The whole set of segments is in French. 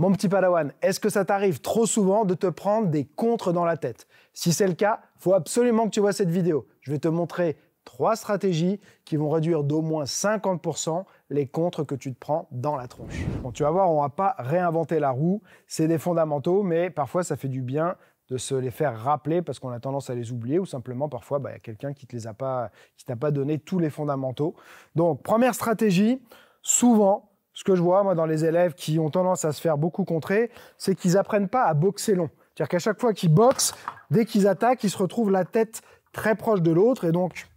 Mon petit padawan, est-ce que ça t'arrive trop souvent de te prendre des contres dans la tête? Si c'est le cas, il faut absolument que tu vois cette vidéo. Je vais te montrer 3 stratégies qui vont réduire d'au moins 50% les contres que tu te prends dans la tronche. Bon, tu vas voir, on ne va pas réinventer la roue, c'est des fondamentaux, mais parfois ça fait du bien de se les faire rappeler parce qu'on a tendance à les oublier ou simplement parfois il y a quelqu'un qui t'a pas donné tous les fondamentaux. Donc première stratégie, souvent ce que je vois moi dans les élèves qui ont tendance à se faire beaucoup contrer, c'est qu'ils apprennent pas à boxer long. C'est-à-dire qu'à chaque fois qu'ils boxent, dès qu'ils attaquent, ils se retrouvent la tête très proche de l'autre et donc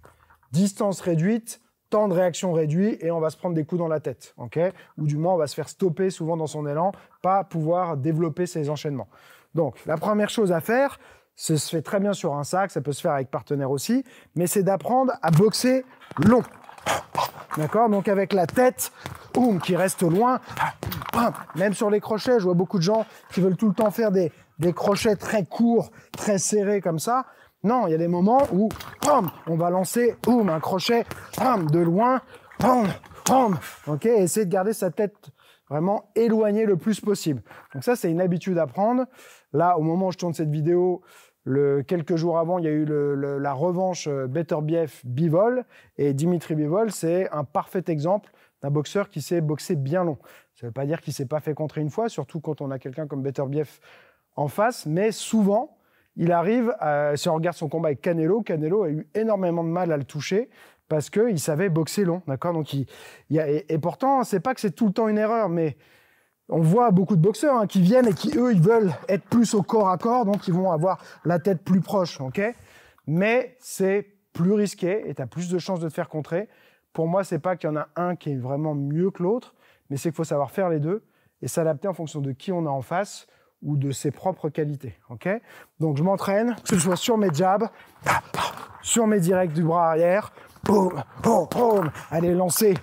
distance réduite, temps de réaction réduit et on va se prendre des coups dans la tête, okay? Ou du moins on va se faire stopper souvent dans son élan, pas pouvoir développer ses enchaînements. Donc la première chose à faire, ça se fait très bien sur un sac, ça peut se faire avec partenaire aussi, mais c'est d'apprendre à boxer long. D'accord? Donc avec la tête qui reste loin, même sur les crochets, je vois beaucoup de gens qui veulent tout le temps faire des crochets très courts, très serrés comme ça. Non, il y a des moments où on va lancer un crochet de loin, ok, et essayer de garder sa tête vraiment éloignée le plus possible. Donc ça, c'est une habitude à prendre. Là, au moment où je tourne cette vidéo, quelques jours avant, il y a eu la revanche Beterbiev-Bivol, et Dimitri Bivol, c'est un parfait exemple d'un boxeur qui sait boxer bien long. Ça ne veut pas dire qu'il ne s'est pas fait contrer une fois, surtout quand on a quelqu'un comme Beterbiev en face, mais souvent, il arrive, si on regarde son combat avec Canelo, Canelo a eu énormément de mal à le toucher parce qu'il savait boxer long, d'accord? Donc et pourtant, c'est pas que c'est tout le temps une erreur, mais on voit beaucoup de boxeurs qui viennent et qui, eux, ils veulent être plus au corps à corps, donc ils vont avoir la tête plus proche, ok? Mais c'est plus risqué et tu as plus de chances de te faire contrer. Pour moi, c'est pas qu'il y en a un qui est vraiment mieux que l'autre, mais c'est qu'il faut savoir faire les deux et s'adapter en fonction de qui on a en face ou de ses propres qualités, ok? Donc je m'entraîne, que ce soit sur mes jabs, sur mes directs du bras arrière, boum, boum, boum, allez lancer,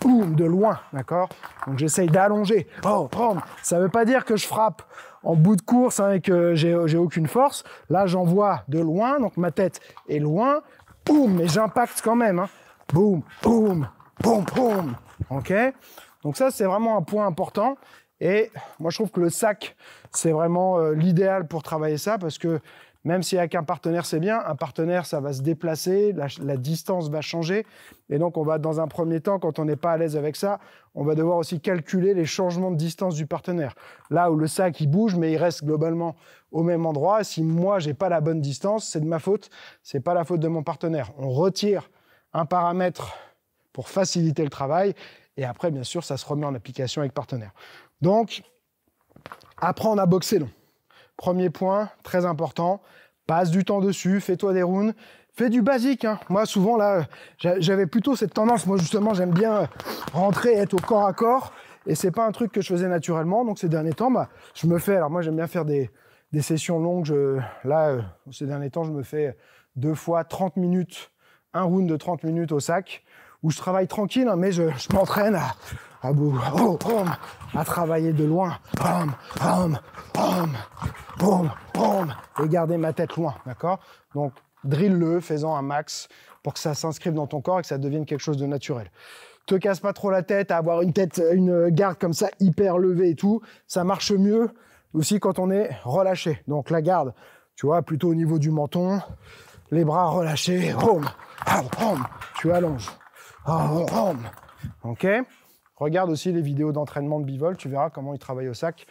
boum, de loin, d'accord? Donc j'essaye d'allonger, boum. Ça veut pas dire que je frappe en bout de course et que j'ai aucune force. Là j'envoie de loin, donc ma tête est loin, boum, mais j'impacte quand même, boum, boum, boum, boum, ok? Donc ça c'est vraiment un point important. Et moi, je trouve que le sac, c'est vraiment l'idéal pour travailler ça parce que même si avec un partenaire, c'est bien, un partenaire, ça va se déplacer, la distance va changer. Et donc, on va, dans un premier temps, quand on n'est pas à l'aise avec ça, on va devoir aussi calculer les changements de distance du partenaire. Là où le sac, il bouge, mais il reste globalement au même endroit. Si moi, j'ai pas la bonne distance, c'est de ma faute, c'est pas la faute de mon partenaire. On retire un paramètre pour faciliter le travail. Et après, bien sûr, ça se remet en application avec partenaire. Donc, apprendre à boxer long. Premier point, très important, passe du temps dessus, fais-toi des rounds, fais du basique. Moi, souvent, là, j'avais plutôt cette tendance, moi, justement, j'aime bien rentrer, être au corps à corps, et c'est pas un truc que je faisais naturellement. Donc, ces derniers temps, je me fais, alors moi, j'aime bien faire des sessions longues. Ces derniers temps, je me fais 2 fois 30 minutes, un round de 30 minutes au sac, où je travaille tranquille, mais je m'entraîne à travailler de loin, et garder ma tête loin, d'accord? Donc, drill-le, fais-en un max pour que ça s'inscrive dans ton corps et que ça devienne quelque chose de naturel. Te casse pas trop la tête à avoir une garde comme ça hyper levée et tout. Ça marche mieux aussi quand on est relâché. Donc, la garde, tu vois, plutôt au niveau du menton, les bras relâchés, tu allonges. Ok? Regarde aussi les vidéos d'entraînement de Bivol, tu verras comment il travaille au sac.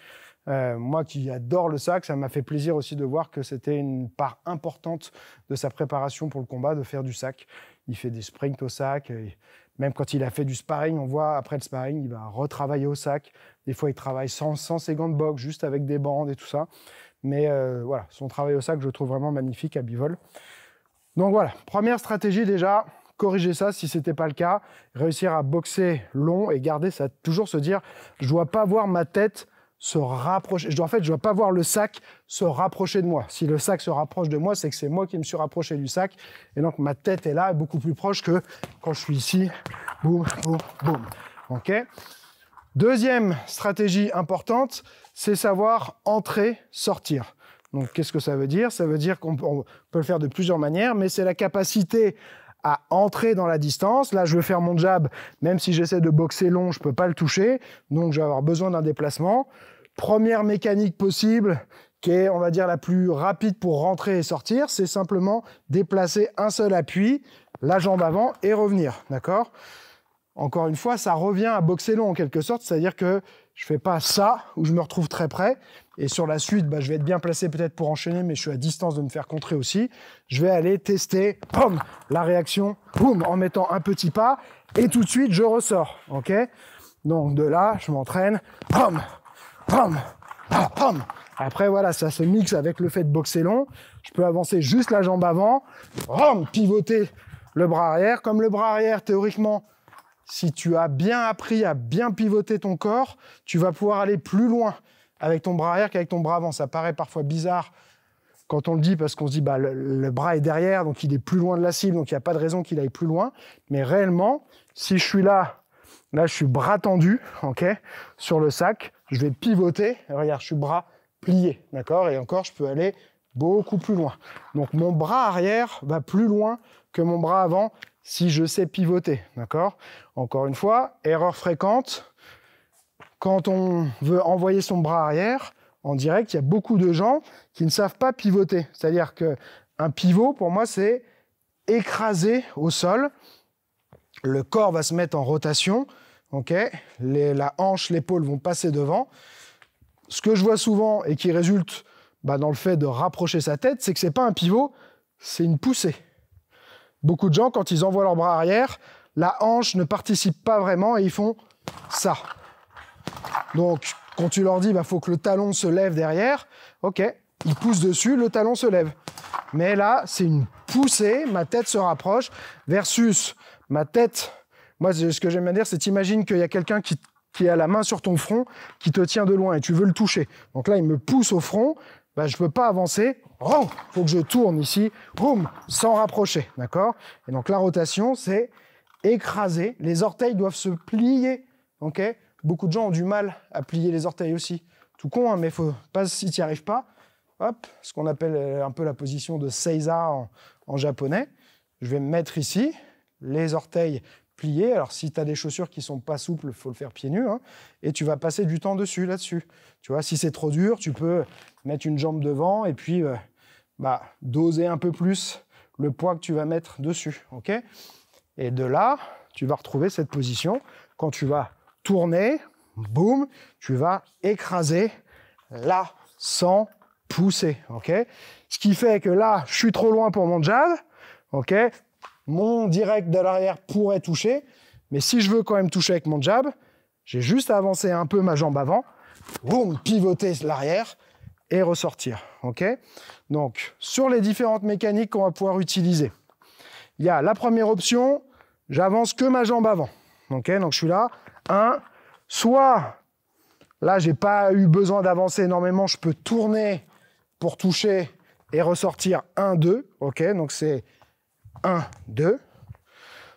Moi qui adore le sac, ça m'a fait plaisir aussi de voir que c'était une part importante de sa préparation pour le combat, de faire du sac. Il fait des sprints au sac, et même quand il a fait du sparring, on voit après le sparring, il va retravailler au sac. Des fois, il travaille sans ses gants de boxe, juste avec des bandes et tout ça. Mais voilà, son travail au sac, je le trouve vraiment magnifique à Bivol. Donc voilà, première stratégie déjà, corriger ça si ce n'était pas le cas, réussir à boxer long et garder ça, toujours se dire, je ne dois pas voir ma tête se rapprocher, je dois pas voir le sac se rapprocher de moi. Si le sac se rapproche de moi, c'est que c'est moi qui me suis rapproché du sac, et donc ma tête est là, beaucoup plus proche que quand je suis ici, boum, boum, boum. Ok. Deuxième stratégie importante, c'est savoir entrer, sortir. Donc qu'est-ce que ça veut dire? Ça veut dire qu'on peut le faire de plusieurs manières, mais c'est la capacité à entrer dans la distance. Là, je veux faire mon jab, même si j'essaie de boxer long, je ne peux pas le toucher, donc je vais avoir besoin d'un déplacement. première mécanique possible, qui est, on va dire, la plus rapide pour rentrer et sortir, c'est simplement déplacer un seul appui, la jambe avant et revenir, d'accord? Encore une fois, ça revient à boxer long en quelque sorte, c'est-à-dire que je fais pas ça, où je me retrouve très près, et sur la suite, je vais être bien placé peut-être pour enchaîner, mais je suis à distance de me faire contrer aussi. Je vais aller tester, boum, la réaction, boum, en mettant un petit pas, et tout de suite, je ressors, ok? Donc de là, je m'entraîne, boum, boum, boum. Après, voilà, ça se mixe avec le fait de boxer long. Je peux avancer juste la jambe avant, boum, pivoter le bras arrière. Comme le bras arrière, théoriquement, si tu as bien appris à bien pivoter ton corps, tu vas pouvoir aller plus loin avec ton bras arrière qu'avec ton bras avant. Ça paraît parfois bizarre quand on le dit parce qu'on se dit le bras est derrière, donc il est plus loin de la cible, donc il n'y a pas de raison qu'il aille plus loin. Mais réellement, si je suis là, je suis bras tendu, ok, sur le sac, je vais pivoter. Regarde, je suis bras plié, d'accord, et encore, je peux aller beaucoup plus loin. Donc mon bras arrière va plus loin que mon bras avant si je sais pivoter, d'accord? Encore une fois, erreur fréquente, quand on veut envoyer son bras arrière, en direct, il y a beaucoup de gens qui ne savent pas pivoter. C'est-à-dire qu'un pivot, pour moi, c'est écraser au sol, le corps va se mettre en rotation, ok, la hanche, l'épaule vont passer devant. Ce que je vois souvent et qui résulte dans le fait de rapprocher sa tête, c'est que ce n'est pas un pivot, c'est une poussée. Beaucoup de gens, quand ils envoient leur bras arrière, la hanche ne participe pas vraiment et ils font ça. Donc, quand tu leur dis qu'il faut que le talon se lève derrière, ok, ils poussent dessus, le talon se lève. Mais là, c'est une poussée, ma tête se rapproche, versus ma tête. Moi, ce que j'aime bien dire, c'est t'imagines qu'il y a quelqu'un qui a la main sur ton front, qui te tient de loin et tu veux le toucher. Donc là, il me pousse au front, je ne peux pas avancer. Il faut que je tourne ici, boum, sans rapprocher, d'accord? Et donc la rotation, c'est écraser. Les orteils doivent se plier, ok? Beaucoup de gens ont du mal à plier les orteils aussi. Tout con, hein, mais faut pas, si tu n'y arrives pas, hop, ce qu'on appelle un peu la position de Seiza en japonais. Je vais me mettre ici, les orteils pliés. Alors, si tu as des chaussures qui ne sont pas souples, il faut le faire pieds nus. Hein, et tu vas passer du temps dessus, là-dessus. Tu vois, si c'est trop dur, tu peux mettre une jambe devant et puis doser un peu plus le poids que tu vas mettre dessus. Okay, et de là, tu vas retrouver cette position. Quand tu vas tourner, boum, tu vas écraser là, sans pousser. Okay, ce qui fait que là, je suis trop loin pour mon jab. Okay, mon direct de l'arrière pourrait toucher, mais si je veux quand même toucher avec mon jab, j'ai juste à avancer un peu ma jambe avant, boum, pivoter l'arrière et ressortir. Okay, donc, sur les différentes mécaniques qu'on va pouvoir utiliser, il y a la première option, j'avance que ma jambe avant. Okay, donc, je suis là, soit, là, j'ai pas eu besoin d'avancer énormément, je peux tourner pour toucher et ressortir 1, 2. Okay, donc, c'est 1, 2.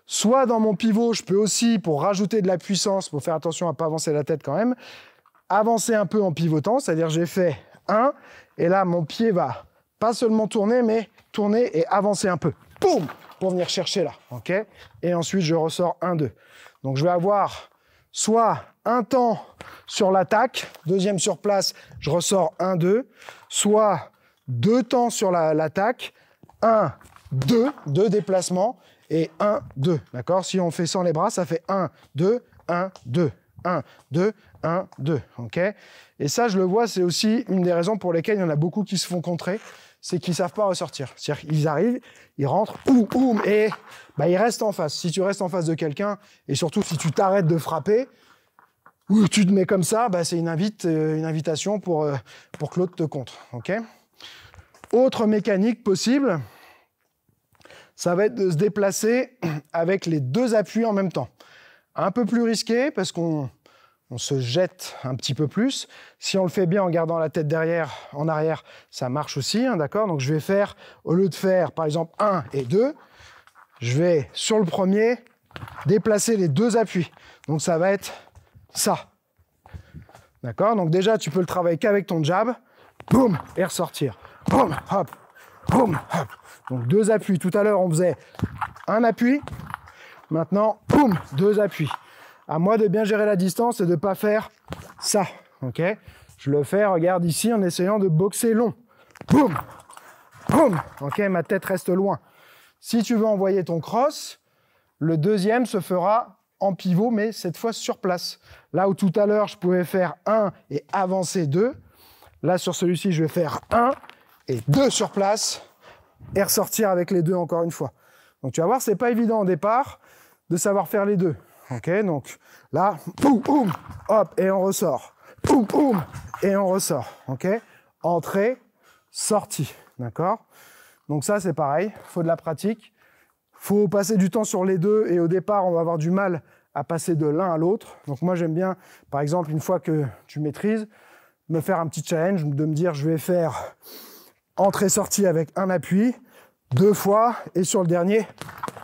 Soit dans mon pivot, je peux aussi, pour rajouter de la puissance, pour faire attention à ne pas avancer la tête quand même, avancer un peu en pivotant, c'est-à-dire j'ai fait 1, et là, mon pied va pas seulement tourner, mais tourner et avancer un peu. Boum, pour venir chercher là. Okay, et ensuite, je ressors 1, 2. Donc, je vais avoir soit un temps sur l'attaque, deuxième sur place, je ressors 1, 2, soit 2 temps sur l'attaque, 1, 2 déplacements, et 1, 2, d'accord? Si on fait sans les bras, ça fait 1, 2, 1, 2, 1, 2, 1, 2, ok? Et ça, je le vois, c'est aussi une des raisons pour lesquelles il y en a beaucoup qui se font contrer, c'est qu'ils ne savent pas ressortir. C'est-à-dire qu'ils arrivent, ils rentrent, et ils restent en face. Si tu restes en face de quelqu'un, et surtout si tu t'arrêtes de frapper, ou tu te mets comme ça, c'est une invitation pour que l'autre te contre, ok? Autre mécanique possible, ça va être de se déplacer avec les 2 appuis en même temps. Un peu plus risqué parce qu'on se jette un petit peu plus. Si on le fait bien en gardant la tête en arrière, ça marche aussi, hein, d'accord? Donc je vais faire, au lieu de faire par exemple 1 et 2, je vais sur le premier déplacer les 2 appuis. Donc ça va être ça. D'accord? Donc déjà, tu peux le travailler qu'avec ton jab. Boum, et ressortir. Boum, hop. Boum, hop. Donc 2 appuis. Tout à l'heure, on faisait un appui. Maintenant, boum, 2 appuis. À moi de bien gérer la distance et de ne pas faire ça. Okay, Je le fais, regarde ici, en essayant de boxer long. Boum, boum. Ok, ma tête reste loin. Si tu veux envoyer ton cross, le deuxième se fera en pivot, mais cette fois sur place. Là où tout à l'heure, je pouvais faire 1 et avancer 2, là, sur celui-ci, je vais faire 1 et 2 sur place et ressortir avec les 2 encore une fois. Donc, tu vas voir, c'est pas évident au départ de savoir faire les 2. Ok, donc là, boum, boum, hop, et on ressort. Boum, boum, et on ressort. Ok, entrée, sortie. D'accord? Donc ça, c'est pareil, il faut de la pratique. Il faut passer du temps sur les 2 et au départ, on va avoir du mal à passer de l'un à l'autre. Donc moi, j'aime bien, par exemple, une fois que tu maîtrises, me faire un petit challenge, de me dire, je vais faire entrée-sortie avec un appui, 2 fois, et sur le dernier,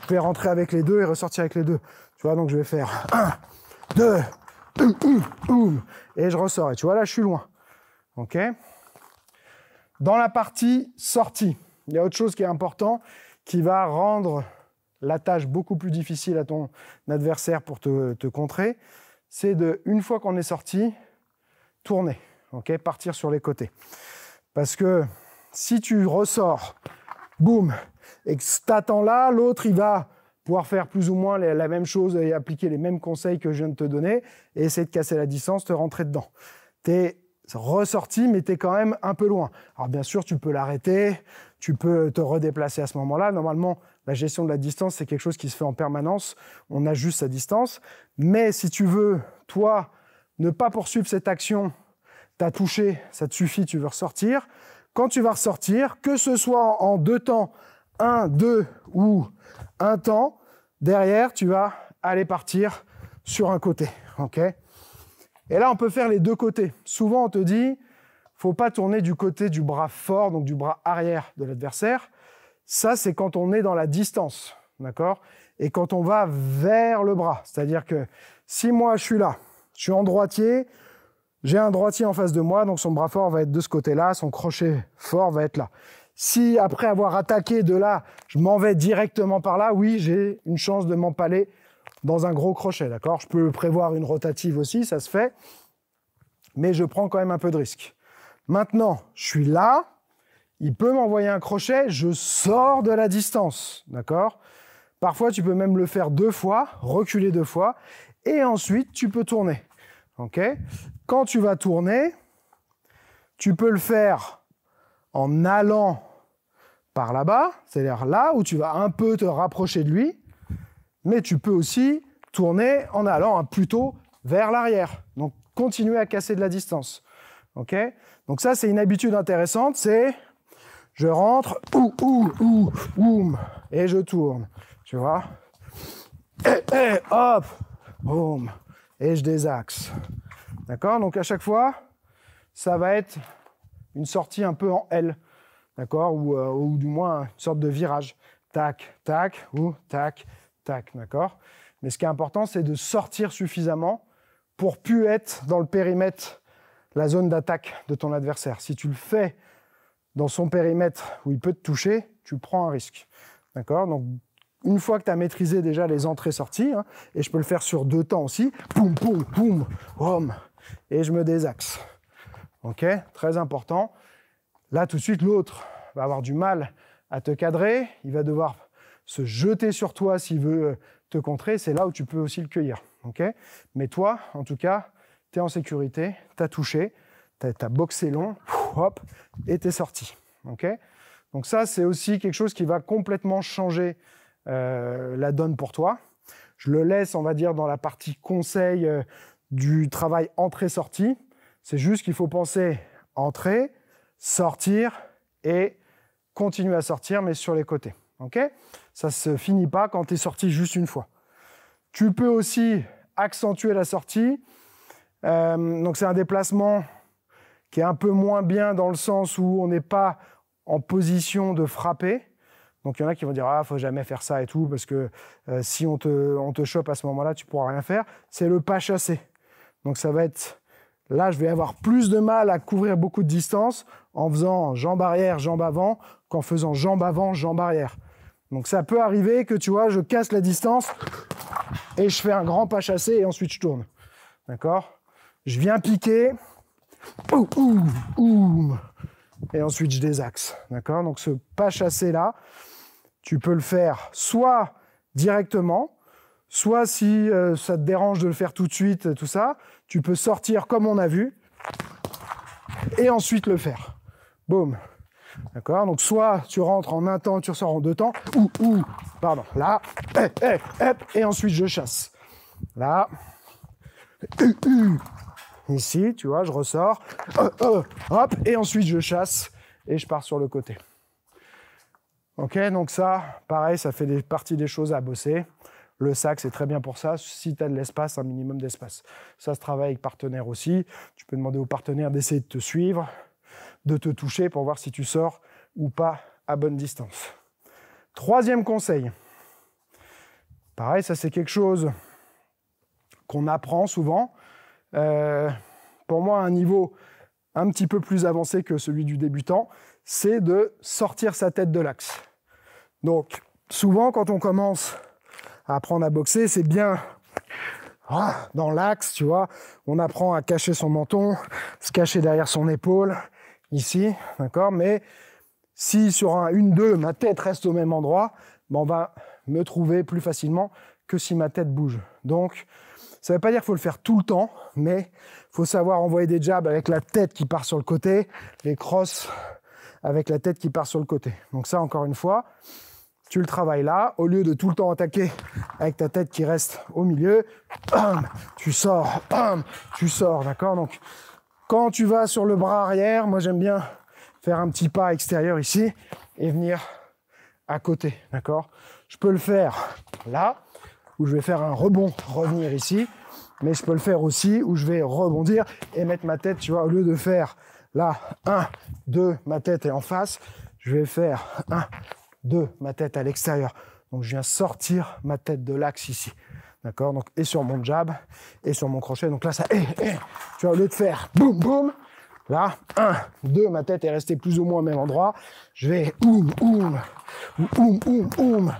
je vais rentrer avec les 2 et ressortir avec les 2. Tu vois, donc je vais faire 1, 2, boum, et je ressors. Et tu vois, là, je suis loin. OK? Dans la partie sortie, il y a autre chose qui est important, qui va rendre la tâche beaucoup plus difficile à ton adversaire pour te contrer, c'est de, une fois qu'on est sorti, tourner, okay, partir sur les côtés. Parce que si tu ressors, boum, et que tu attends là, l'autre, il va pouvoir faire plus ou moins la même chose et appliquer les mêmes conseils que je viens de te donner et essayer de casser la distance, te rentrer dedans. Tu es ressorti, mais tu es quand même un peu loin. Alors bien sûr, tu peux l'arrêter, tu peux te redéplacer à ce moment-là. Normalement, la gestion de la distance, c'est quelque chose qui se fait en permanence. On ajuste sa distance. Mais si tu veux, toi, ne pas poursuivre cette action, tu as touché, ça te suffit, tu veux ressortir. Quand tu vas ressortir, que ce soit en 2 temps, 1, 2 ou 1 temps, derrière, tu vas aller partir sur un côté. Okay ? Et là, on peut faire les 2 côtés. Souvent, on te dit, faut pas tourner du côté du bras fort, donc du bras arrière de l'adversaire. Ça, c'est quand on est dans la distance, d'accord? Et quand on va vers le bras. C'est-à-dire que si moi, je suis là, je suis en droitier, j'ai un droitier en face de moi, donc son bras fort va être de ce côté-là, son crochet fort va être là. Si, après avoir attaqué de là, je m'en vais directement par là, oui, j'ai une chance de m'empaler dans un gros crochet, d'accord? Je peux prévoir une rotative aussi, ça se fait, mais je prends quand même un peu de risque. Maintenant, je suis là, il peut m'envoyer un crochet, je sors de la distance, d'accord? Parfois, tu peux même le faire 2 fois, reculer 2 fois, et ensuite, tu peux tourner, ok? Quand tu vas tourner, tu peux le faire en allant par là-bas, c'est-à-dire là où tu vas un peu te rapprocher de lui, mais tu peux aussi tourner en allant plutôt vers l'arrière. Donc, continuer à casser de la distance. Okay ? Donc ça, c'est une habitude intéressante, c'est je rentre, oum, et je tourne. Tu vois ? Et hop, boum, et je désaxe. D'accord ? Donc à chaque fois, ça va être une sortie un peu en L. D'accord ? Ou du moins une sorte de virage. Tac, tac, ou tac, tac. D'accord ? Mais ce qui est important, c'est de sortir suffisamment pour plus être dans le périmètre, la zone d'attaque de ton adversaire. Si tu le fais dans son périmètre où il peut te toucher, tu prends un risque. D'accord ? Donc, une fois que tu as maîtrisé déjà les entrées-sorties, hein, et je peux le faire sur 2 temps aussi, poum, poum, poum, boum, et je me désaxe. Ok ? Très important. Là, tout de suite, l'autre va avoir du mal à te cadrer, il va devoir se jeter sur toi s'il veut te contrer, c'est là où tu peux aussi le cueillir. Okay ? Mais toi, en tout cas, tu es en sécurité, tu as touché, tu as boxé long, hop, et tu es sorti. Okay ? Donc ça, c'est aussi quelque chose qui va complètement changer la donne pour toi. Je le laisse, on va dire, dans la partie conseil du travail entrée-sortie. C'est juste qu'il faut penser entrer, sortir et continuer à sortir, mais sur les côtés. Okay ? Ça ne se finit pas quand tu es sorti juste une fois. Tu peux aussi accentuer la sortie. Donc c'est un déplacement qui est un peu moins bien dans le sens où on n'est pas en position de frapper. Donc il y en a qui vont dire « Ah, il ne faut jamais faire ça et tout, parce que si on te chope à ce moment-là, tu ne pourras rien faire. » C'est le pas chassé. Donc ça va être... Là, je vais avoir plus de mal à couvrir beaucoup de distance en faisant jambe arrière, jambe avant, qu'en faisant jambe avant, jambe arrière. Donc ça peut arriver que, tu vois, je casse la distance et je fais un grand pas chassé et ensuite je tourne. D'accord ? Je viens piquer, Ouh, ouh, ouh. Et ensuite, je désaxe. D'accord? Donc, ce pas chassé là, tu peux le faire soit directement, soit si ça te dérange de le faire tout de suite, tout ça, tu peux sortir comme on a vu et ensuite le faire. Boum. D'accord? Donc, soit tu rentres en un temps, tu ressors en deux temps, ou, pardon, là, hop, et ensuite je chasse. Là, ici, tu vois, je ressors, hop, et ensuite je chasse et je pars sur le côté. Ok, donc ça, pareil, ça fait partie des choses à bosser. Le sac, c'est très bien pour ça, si tu as de l'espace, un minimum d'espace. Ça se travaille avec partenaire aussi. Tu peux demander au partenaire d'essayer de te suivre, de te toucher pour voir si tu sors ou pas à bonne distance. Troisième conseil. Pareil, ça c'est quelque chose qu'on apprend souvent. Pour moi, à un niveau un petit peu plus avancé que celui du débutant, c'est de sortir sa tête de l'axe. Donc, souvent, quand on commence à apprendre à boxer, c'est bien dans l'axe, tu vois. On apprend à cacher son menton, se cacher derrière son épaule, ici, d'accord. Mais si sur un 1-2, ma tête reste au même endroit, ben on va me trouver plus facilement que si ma tête bouge. Donc, ça ne veut pas dire qu'il faut le faire tout le temps, mais il faut savoir envoyer des jabs avec la tête qui part sur le côté, les crosses avec la tête qui part sur le côté. Donc ça, encore une fois, tu le travailles là, au lieu de tout le temps attaquer avec ta tête qui reste au milieu, tu sors, d'accord? Donc, quand tu vas sur le bras arrière, moi j'aime bien faire un petit pas extérieur ici et venir à côté, d'accord? Je peux le faire là, où je vais faire un rebond, revenir ici, mais je peux le faire aussi où je vais rebondir et mettre ma tête, tu vois, au lieu de faire là, 1, 2, ma tête est en face, je vais faire 1, 2, ma tête à l'extérieur. Donc je viens sortir ma tête de l'axe ici, d'accord? Donc et sur mon jab et sur mon crochet, donc là ça, tu vois, au lieu de faire boum, boum, là, 1, 2, ma tête est restée plus ou moins au même endroit, je vais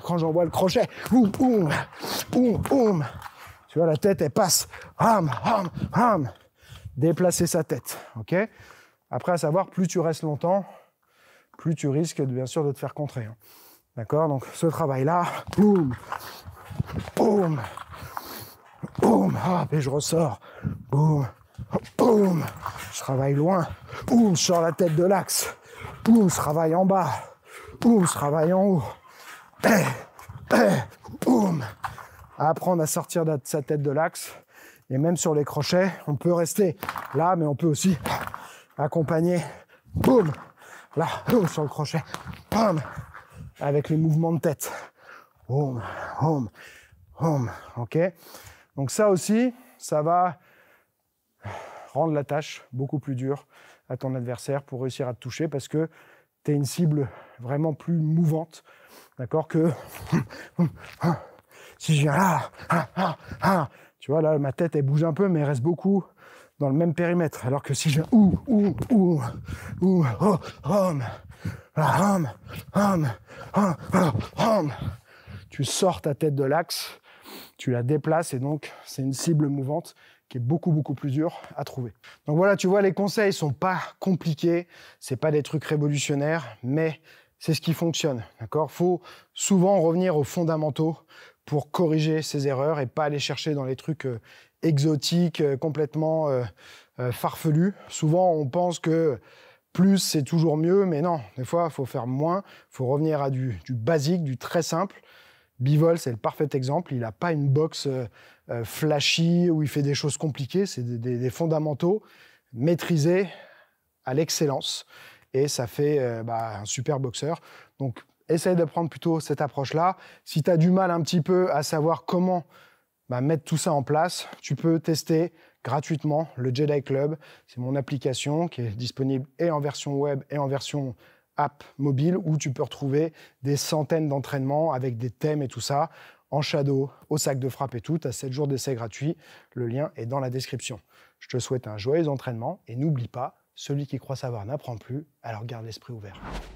quand j'envoie le crochet, tu vois, la tête, elle passe, déplacer sa tête, ok? Après, à savoir, plus tu restes longtemps, plus tu risques, bien sûr, de te faire contrer, hein. D'accord? Donc, ce travail-là, hop, et je ressors, je travaille loin, je sors la tête de l'axe, je travaille en bas, je travaille en haut, apprendre à sortir de sa tête de l'axe. Et même sur les crochets, on peut rester là, mais on peut aussi accompagner, là, sur le crochet, avec les mouvements de tête, ok. Donc ça aussi, ça va rendre la tâche beaucoup plus dure à ton adversaire pour réussir à te toucher, parce que tu es une cible vraiment plus mouvante, d'accord, que si je viens là, tu vois, là, ma tête, elle bouge un peu, mais elle reste beaucoup dans le même périmètre. Alors que si je viens tu sors ta tête de l'axe, tu la déplaces, et donc c'est une cible mouvante qui est beaucoup, beaucoup plus dure à trouver. Donc voilà, tu vois, les conseils sont pas compliqués, c'est pas des trucs révolutionnaires, mais c'est ce qui fonctionne, d'accord? Faut souvent revenir aux fondamentaux pour corriger ses erreurs et pas aller chercher dans les trucs exotiques, complètement farfelus. Souvent, on pense que plus, c'est toujours mieux, mais non, des fois, il faut faire moins, il faut revenir à du basique, du très simple. Bivol, c'est le parfait exemple, il n'a pas une boxe flashy où il fait des choses compliquées, c'est des fondamentaux maîtrisés à l'excellence, et ça fait un super boxeur. Donc, essaye de prendre plutôt cette approche-là. Si tu as du mal un petit peu à savoir comment mettre tout ça en place, tu peux tester gratuitement le Jedi Club. C'est mon application qui est disponible et en version web et en version app mobile, où tu peux retrouver des centaines d'entraînements avec des thèmes et tout ça, en shadow, au sac de frappe et tout. Tu as 7 jours d'essai gratuit. Le lien est dans la description. Je te souhaite un joyeux entraînement et n'oublie pas, celui qui croit savoir n'apprend plus, alors garde l'esprit ouvert.